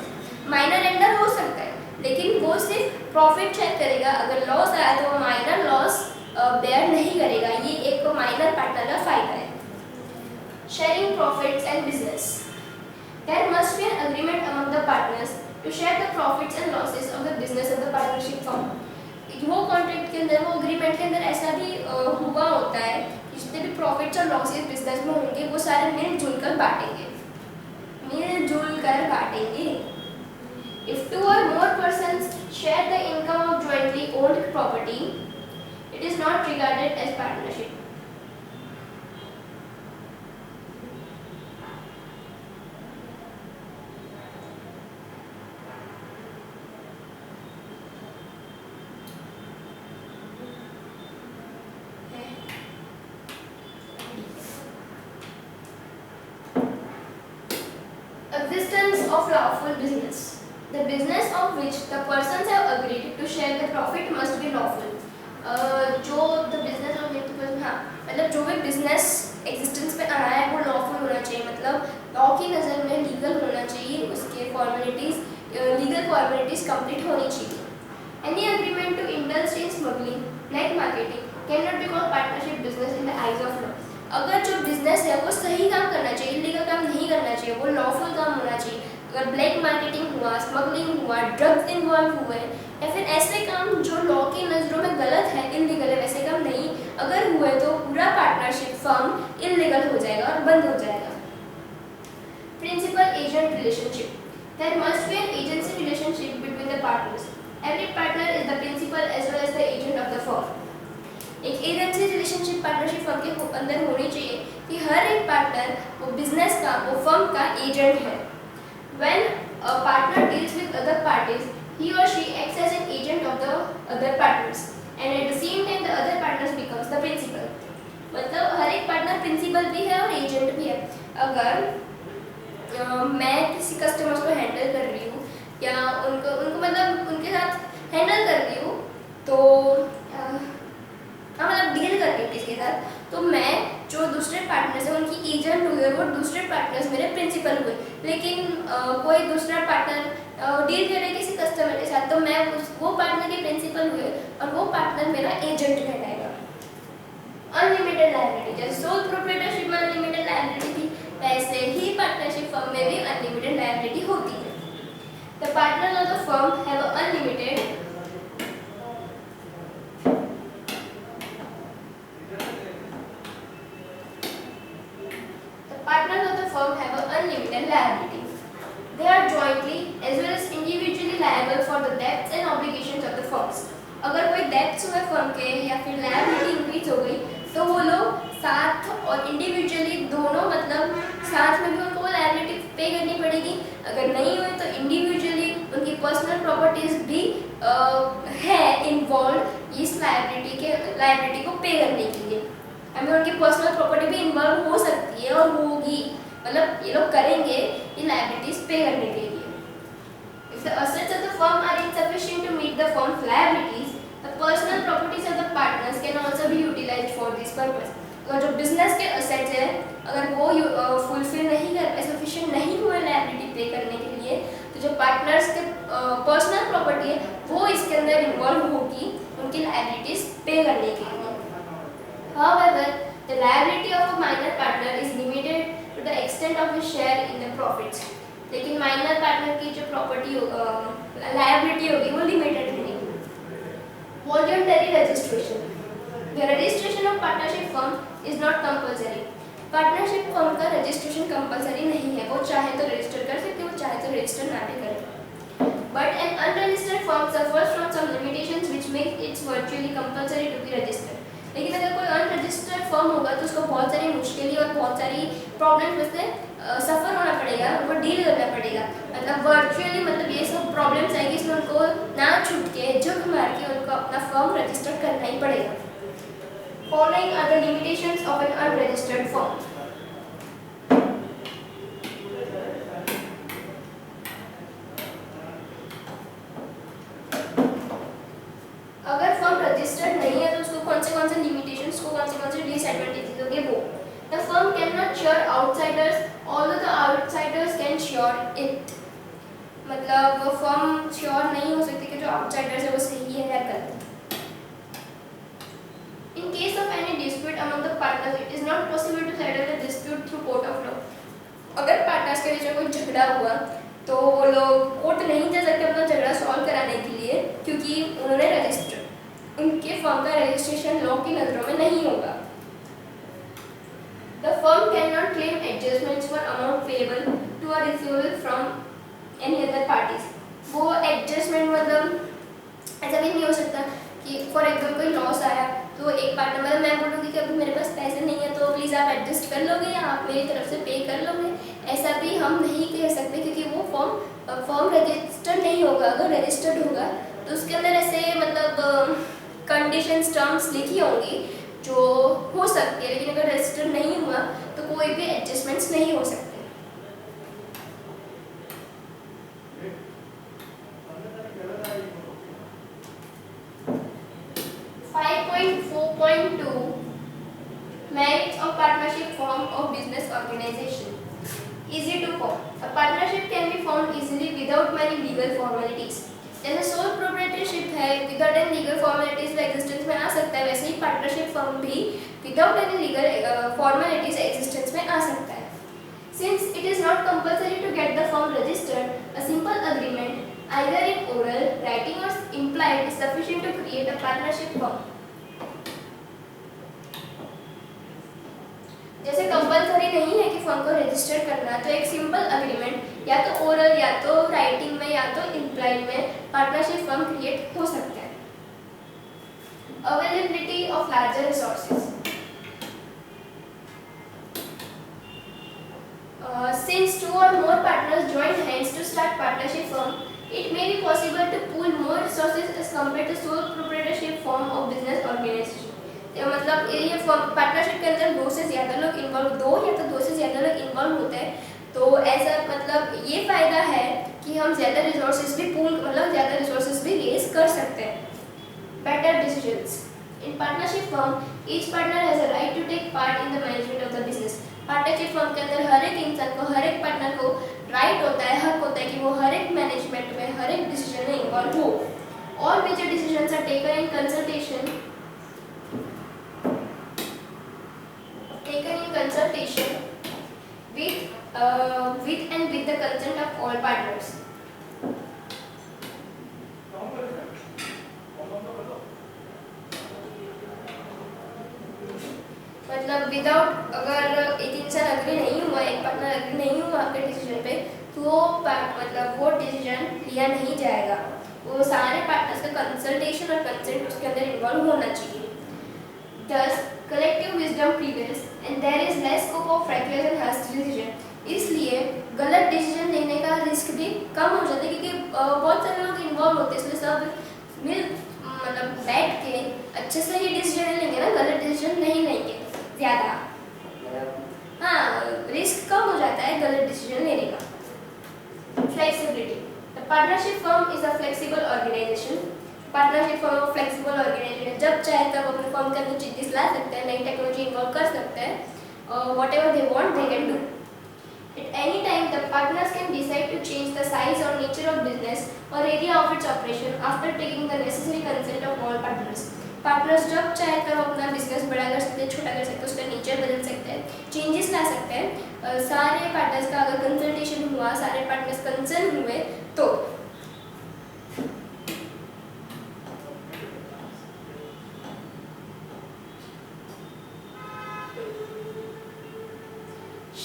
Minor enter हो सकता है लेकिन वो सिर्फ प्रॉफिट चेक करेगा, अगर loss आया तो वो माइनर लॉस बेयर नहीं करेगा। ये एक माइनर पार्टनर का फायदा है। Sharing profits and business. There must be an agreement among the partners to share the profits and losses of the business of the partnership firm. वो कॉन्ट्रैक्ट के अंदर, वो एग्रीमेंट के अंदर ऐसा भी हुआ होता है जितने भी प्रॉफिट्स और लॉसेस बिजनेस में होंगे वो सारे मिलजुल कर बांटेंगे। If 2 or more persons share the income of jointly owned property, it is not regarded as partnership. Existence of lawful business. The business of which the persons have agreed to share the profit must be lawful. जो the business of which मतलब जो भी business existence में आया है वो lawful होना चाहिए, मतलब law की नज़र में legal होना चाहिए, उसके formalities legal formalities complete होनी चाहिए. Any agreement to indulge in smuggling, night marketing cannot be called partnership business in the eyes of law. अगर जो बिजनेस है वो सही काम करना चाहिए, इलीगल काम नहीं करना चाहिए, वो लॉफुल काम होना चाहिए। अगर ब्लैक मार्केटिंग हुआ, स्मगलिंग हुआ, ड्रग्स इन्वॉल्व हुए या फिर ऐसे काम जो लॉ की नज़रों में गलत है, इलीगल है, वैसे काम नहीं अगर हुए तो पूरा पार्टनरशिप फर्म इलीगल हो जाएगा और बंद हो जाएगा। Principal agent relationship. There must be an agency relationship between the partners. Every partner is the principal as well as the agent of the firm. एक एजेंसी रिलेशनशिप पार्टनरशिप फर्म के अंदर होनी चाहिए कि हर एक पार्टनर वो बिजनेस का, वो फर्म का एजेंट है। When a partner deals with other parties, he or she acts as an agent of the other partners, and at the same time the other partners becomes the principal. मतलब हर एक partner principal भी है और agent भी है। अगर मैं किसी कस्टमर्स को हैंडल कर रही हूँ या उनको मतलब उनके साथ हैंडल कर रही हूँ तो हाँ मतलब डील कर रही हूँ किसी के साथ, तो मैं जो दूसरे पार्टनर्स हैं उनकी एजेंट हुई और वो दूसरे पार्टनर्स मेरे प्रिंसिपल हुए। लेकिन कोई दूसरा पार्टनर डील कर रहे किसी कस्टमर के साथ तो मैं वो पार्टनर के प्रिंसिपल हुए और वो पार्टनर मेरा एजेंट कहलाएगा। अनलिमिटेड लायबिलिटी, जैसे सोल प्रोप्राइटरशिप में अनलिमिटेड लायबिलिटी थी वैसे ही पार्टनरशिप फर्म में भी अनलिमिटेड लायबिलिटी होती है। The partners of the firm have unlimited partners of the firm have an unlimited liability. They are jointly as well as individually liable for the debts and obligations of the firms. अगर कोई debts हुए firm के या फिर liability increase हो गई तो वो लोग साथ और इंडिविजुअली दोनों मतलब साथ में भी उनको वो लायबिलिटी पे करनी पड़ेगी। अगर नहीं हुई तो इंडिविजुअली उनकी पर्सनल प्रॉपर्टीज भी है इन्वॉल्व इस लायबिलिटी को पे करने के लिए। हमें उनकी पर्सनल प्रॉपर्टी भी इन्वॉल्व हो सकती है और होगी, मतलब ये लोग करेंगे ये लायबिलिटीज पे करने के लिए। If the assets of the firm are insufficient to meet the firm's liabilities, the personal properties of the partners can also be utilized for this purpose. अगर जो बिजनेस के असेट्स है अगर वो फुलफिल नहीं कर पाए, सफिशिएंट नहीं हुए लायबिलिटी पे करने के लिए, तो जो प्रॉपर्टी है वो इसके अंदर इन्वॉल्व होगी उनकी लायबिलिटीज पे करने के लिए। However, the liability of a minor partner is limited to the extent of his share in the profits. लेकिन माइनर पार्टनर की जो प्रॉपर्टी लायबिलिटी होगी वो लिमिटेड रहेगी। Voluntary registration. The registration of partnership firm is not compulsory. Partnership firm का registration compulsory नहीं है, वो चाहे तो रजिस्टर कर सकते हो, चाहे तो रजिस्टर ना भी करें। But an unregistered firm suffers from some limitations which make it virtually compulsory to be registered. लेकिन अगर कोई अनरजिस्टर्ड फर्म होगा तो उसको बहुत सारी मुश्किलें और बहुत सारी प्रॉब्लम्स में से सफ़र होना पड़ेगा, उनको डील करना पड़ेगा। मतलब वर्चुअली मतलब ये सब प्रॉब्लम्स आएगी, इसमें उनको ना छूट के झुक मार के उनको अपना फर्म रजिस्टर करना ही पड़ेगा। Following are the limitations of an unregistered firm. अगर फर्म रजिस्टर्ड नहीं है तो उसको कौन से लिमिटेशंस को कौन से डिसएडवांटेजेस होंगे वो। The firm cannot share outsiders although the outsiders can share it. मतलब वो फर्म श्योर नहीं हो सकती कि जो आउटसाइडर्स है वो सही है या गलत। In case of any dispute among the partners, it is not possible to settle the dispute through court of law. अगर पार्टनर्स के बीच में कोई झगड़ा हुआ तो वो लोग कोर्ट नहीं जा सकते अपना झगड़ा सॉल्व कराने के लिए, क्योंकि उन्होंने रजिस्टर उनके फर्म का रजिस्ट्रेशन लॉ की नज़रों में नहीं होगा। The firm cannot claim adjustments for amount payable to or receivable from any other parties. वो एडजस्टमेंट मतलब ऐसा भी नहीं हो सकता कि फॉर एग्जाम्पल कोई लॉस आया तो एक पार्टनर मतलब मैं बोलूँगी कि अभी मेरे पास पैसे नहीं है तो प्लीज़ आप एडजस्ट कर लोगे या आप मेरी तरफ से पे कर लोगे, ऐसा भी हम नहीं कह सकते क्योंकि वो फॉर्म रजिस्टर्ड नहीं होगा। अगर रजिस्टर्ड होगा तो उसके अंदर ऐसे मतलब कंडीशंस टर्म्स लिखी होंगी जो हो सकती है, लेकिन अगर रजिस्टर्ड नहीं हुआ तो कोई भी एडजस्टमेंट्स नहीं हो सकते। 5.4.2 Merits of partnership form of business organization. Easy to form. A partnership can be formed easily without many legal formalities. जैसे सोल प्रोप्राइटरशिप है without any legal formalities existence में आ सकता है, वैसे ही पार्टनरशिप फर्म भी without any legal formalities existence में आ सकता है। Since it is not compulsory to get the firm registered, a simple agreement, either in oral, writing or implied, is sufficient to create a partnership firm. जैसे compulsory नहीं है कि firm को register करना, तो एक सिंपल अग्रीमेंट या तो ओरल या तो राइटिंग में या तो इम्प्लाइड में पार्टनरशिप फर्म क्रिएट हो सकता है। Availability of larger resources. Since two or more partners join hands to start partnership firm, it may be possible to pool more resources as compared to sole proprietorship form of business organization. मतलब ये partnership के अंदर दो से ज़्यादा लोग involve होते हैं, तो ऐसा मतलब ये फ़ायदा है कि हम ज़्यादा रिसोर्सेज भी पूल मतलब ज़्यादा रिसोर्सेज भी रेज कर सकते हैं। Better decisions in partnership firm, each partner has a right to take part in the management of the business. Partnership firm के अंदर हर एक इंसान को, हर एक पार्टनर को राइट होता है, हक होता है कि वो हर एक मैनेजमेंट में, हर एक डिसीजन में इन्वॉल्व हो। All major decisions are taken in consultation with the consent of all partners. मतलब विदाउट अगर एक इंसान अग्री नहीं हुआ, एक पार्टनर अग्री नहीं हुआ आपके डिसीजन पे, तो वो डिसीजन लिया नहीं जाएगा। वो सारे पार्टनर्स का कंसल्टेशन और कंसेंट उसके अंदर इन्वॉल्व होना चाहिए। Thus, collective wisdom prevails and there is less scope of reckless and hasty decision. इसलिए गलत डिसीजन लेने का रिस्क भी कम हो जाता है, क्योंकि बहुत सारे लोग इन्वॉल्व होते हैं, इसलिए सब मिल मतलब बैठ के अच्छे से ही डिसीजन लेंगे ना, गलत डिसीजन नहीं लेंगे ज़्यादा। हाँ, रिस्क कम हो जाता है गलत डिसीजन लेने का। Flexibility. The partnership firm is a flexible organisation. Partnership firm flexible organisation, जब चाहे तब अपने फर्म के अंदर चेंजेस ला सकते हैं, नई टेक्नोलॉजी इन्वॉल्व कर सकते हैं, what ever they want they can do. At any time, the partners can decide to change the size or nature of business or area of its operation after taking the necessary consent of all partners. Partners जब चाहे तब अपना business बड़ा कर सकते हैं, छोटा कर सकते हैं, उसका नेचर बदल सकते हैं, चेंजेस ला सकते हैं। सारे पार्टनर्स का अगर कंसल्टेशन हुआ, सारे पार्टनर्स कंसर्न हुए तो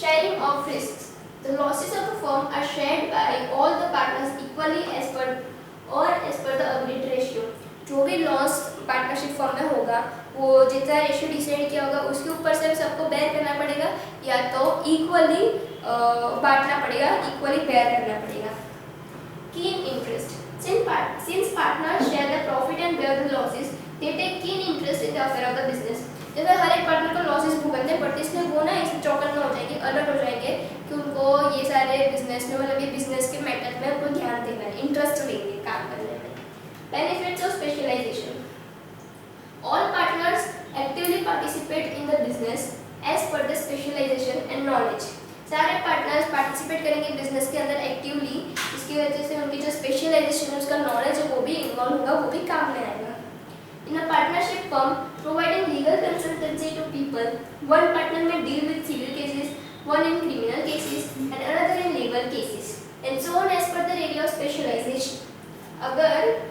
sharing of risks. The losses of the firm are shared by all the partners equally as per the agreed ratio. जो भी लॉस पार्टनरशिप फॉर्म में होगा वो जितना रेशियो डिसाइड किया होगा उसके ऊपर से सबको बेयर करना पड़ेगा, या तो इक्वली बांटना पड़ेगा, इक्वली बेयर करना पड़ेगा। Keen interest. Since partners share the profit and bear the losses, they take keen interest in the affair of the business. जैसे हर एक पार्टनर को लॉसेस भुगतने पड़ते हैं, इसलिए वो ना इस चौकन्ना हो जाएंगे, अलर्ट हो जाएंगे कि उनको ये सारे बिजनेस में, मतलब ये बिजनेस के मैटर में उनको ध्यान देना है, इंटरेस्ट लेंगे काम करने में। Benefits of specialisation. All partners actively participate in the business as per the specialization and knowledge. सारे पार्टनर्स पार्टिसिपेट करेंगे बिजनेस के अंदर एक्टिवली, इसकी वजह से उनकी जो स्पेशलाइजेशन है, उसका नॉलेज है, वो भी इन्वॉल्व होगा, वो भी काम में आएगा। In a partnership firm, providing legal consultancy to people, one partner may deal with civil cases, one in criminal cases, and another in legal cases, and so on as per the area of specialization. अगर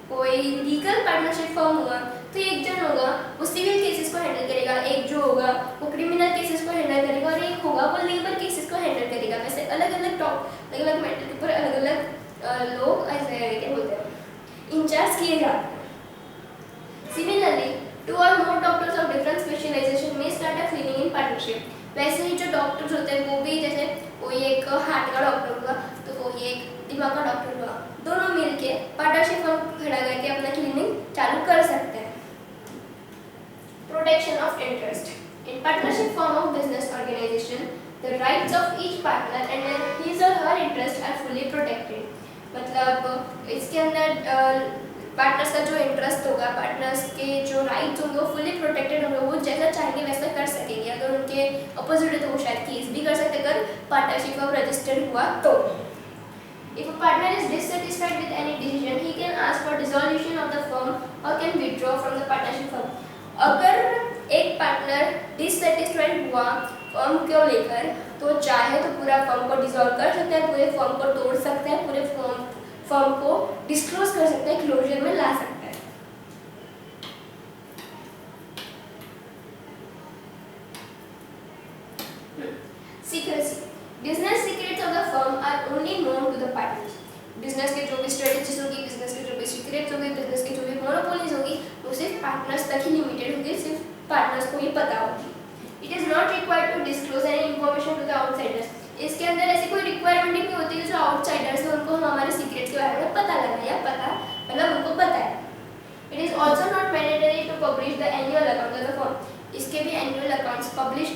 कोई legal partnership form हुआ तो एक जन होगा वो civil cases को handle करेगा, एक जो होगा वो क्रिमिनल केसेस को हैंडल करेगा, और एक होगा वो लेबर केसेस को हैंडल करेगा। वैसे अलग अलग मैटर के ऊपर अलग अलग लोग ऐसे क्या बोलते हैं इंचार्ज किए जाते हैं। Similarly, two or more doctors of different specialization may start a clinic in partnership. वैसे ही जो डॉक्टर्स होते हैं वो भी, जैसे कोई एक हार्ट का डॉक्टर हुआ तो कोई एक दिमाग का डॉक्टर हुआ, दोनों मिलके पार्टनरशिप फॉर्म खड़ा करके अपना क्लिनिक चालू कर सकते हैं। Protection of interest. In partnership form of business organization, the rights of each partner and his or her interest are fully protected. मतलब इसके अंदर पार्टनर्स का जो इंटरेस्ट होगा, पार्टनर्स के जो राइट्स होंगे वो फुली प्रोटेक्टेड होंगे, वो जैसा चाहेंगे वैसा कर सकेंगे। अगर उनके अपोजिट है तो वो शायद केस भी कर सकते अगर पार्टनरशिप फॉर्म रजिस्टर्ड हुआ तो। If a partner is dissatisfied with any decision, he can ask for dissolution of the firm or can withdraw from the partnership firm. अगर एक पार्टनर डिससेटिस्फाइड हुआ फर्म को लेकर तो चाहे तो पूरा फर्म को डिसॉल्व कर सकता है, पूरे फर्म को तोड़ सकता है, पूरे फर्म को डिस्क्लोज कर सकता है, क्लोजर में ला सकता है। Secrecy. Business secrets of the firm are only known to the partners. Business के जो भी स्ट्रेटजीज होगी, बिजनेस के जो भी सीक्रेट्स होंगे, बिजनेस की जो भी मोनोपोलीज होगी, वो सिर्फ पार्टनर्स तक ही लिमिटेड होगी, सिर्फ पार्टनर्स को ही पता होगी। It is not required to disclose any information to the outsiders. इसके अंदर ऐसी कोई रिक्वायरमेंट नहीं होती कि जो आउटसाइडर्स है उनको हमारे सीक्रेट्स के बारे में पता लगा, या पता मतलब उनको पता है। It is also not mandatory to publish the annual account of the firm. इसके भी एनुअल अकाउंट्स पब्लिश